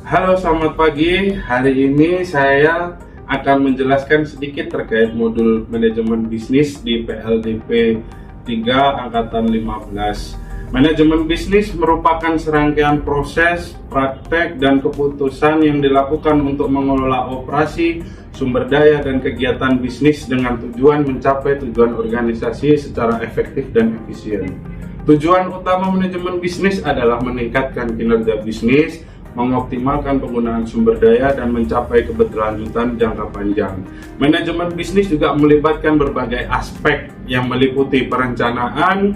Halo, selamat pagi. Hari ini saya akan menjelaskan sedikit terkait modul manajemen bisnis di PLDP 3 angkatan 15. Manajemen bisnis merupakan serangkaian proses, praktek, dan keputusan yang dilakukan untuk mengelola operasi, sumber daya, dan kegiatan bisnis dengan tujuan mencapai tujuan organisasi secara efektif dan efisien. Tujuan utama manajemen bisnis adalah meningkatkan kinerja bisnis, mengoptimalkan penggunaan sumber daya, dan mencapai keberlanjutan jangka panjang. Manajemen bisnis juga melibatkan berbagai aspek yang meliputi perencanaan,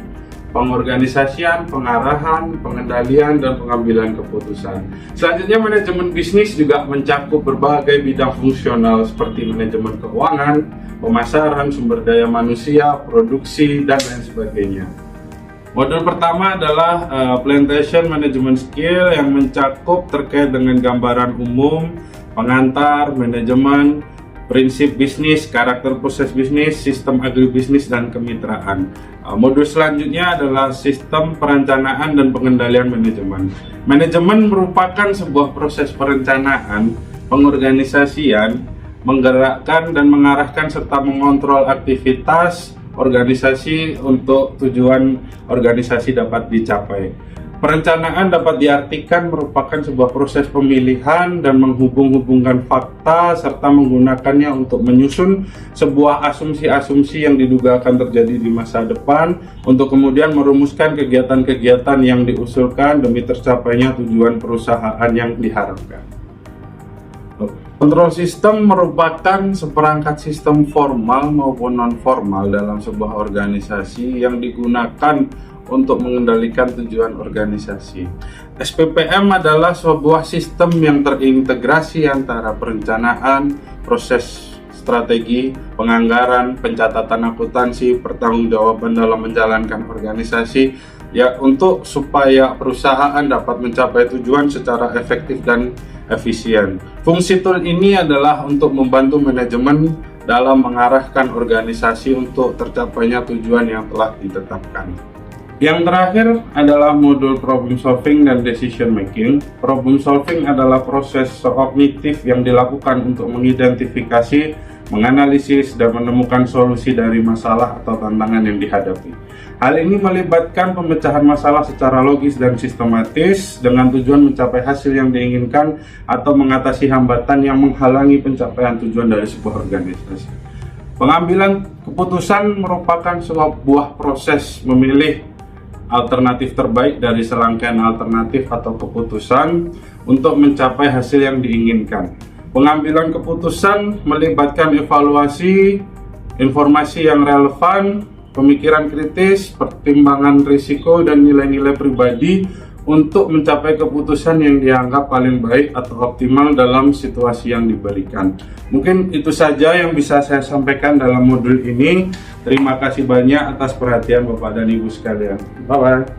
pengorganisasian, pengarahan, pengendalian, dan pengambilan keputusan. Selanjutnya, manajemen bisnis juga mencakup berbagai bidang fungsional seperti manajemen keuangan, pemasaran, sumber daya manusia, produksi, dan lain sebagainya. Modul pertama adalah Plantation Management Skill yang mencakup terkait dengan gambaran umum, pengantar, manajemen, prinsip bisnis, karakter proses bisnis, sistem agribisnis, dan kemitraan. Modul selanjutnya adalah sistem perencanaan dan pengendalian manajemen. Manajemen merupakan sebuah proses perencanaan, pengorganisasian, menggerakkan dan mengarahkan serta mengontrol aktivitas organisasi untuk tujuan organisasi dapat dicapai. Perencanaan dapat diartikan merupakan sebuah proses pemilihan dan menghubung-hubungkan fakta serta menggunakannya untuk menyusun sebuah asumsi-asumsi yang diduga akan terjadi di masa depan untuk kemudian merumuskan kegiatan-kegiatan yang diusulkan demi tercapainya tujuan perusahaan yang diharapkan. Kontrol sistem merupakan seperangkat sistem formal maupun non-formal dalam sebuah organisasi yang digunakan untuk mengendalikan tujuan organisasi. SPPM adalah sebuah sistem yang terintegrasi antara perencanaan, proses strategi, penganggaran, pencatatan akuntansi, pertanggungjawaban dalam menjalankan organisasi, ya untuk supaya perusahaan dapat mencapai tujuan secara efektif dan efisien. Fungsi tool ini adalah untuk membantu manajemen dalam mengarahkan organisasi untuk tercapainya tujuan yang telah ditetapkan. Yang terakhir adalah modul problem solving dan decision making. Problem solving adalah proses kognitif yang dilakukan untuk mengidentifikasi, menganalisis, dan menemukan solusi dari masalah atau tantangan yang dihadapi. Hal ini melibatkan pemecahan masalah secara logis dan sistematis dengan tujuan mencapai hasil yang diinginkan atau mengatasi hambatan yang menghalangi pencapaian tujuan dari sebuah organisasi. Pengambilan keputusan merupakan sebuah proses memilih alternatif terbaik dari serangkaian alternatif atau keputusan untuk mencapai hasil yang diinginkan. Pengambilan keputusan melibatkan evaluasi, informasi yang relevan, pemikiran kritis, pertimbangan risiko, dan nilai-nilai pribadi untuk mencapai keputusan yang dianggap paling baik atau optimal dalam situasi yang diberikan. Mungkin itu saja yang bisa saya sampaikan dalam modul ini. Terima kasih banyak atas perhatian Bapak dan Ibu sekalian. Bye-bye.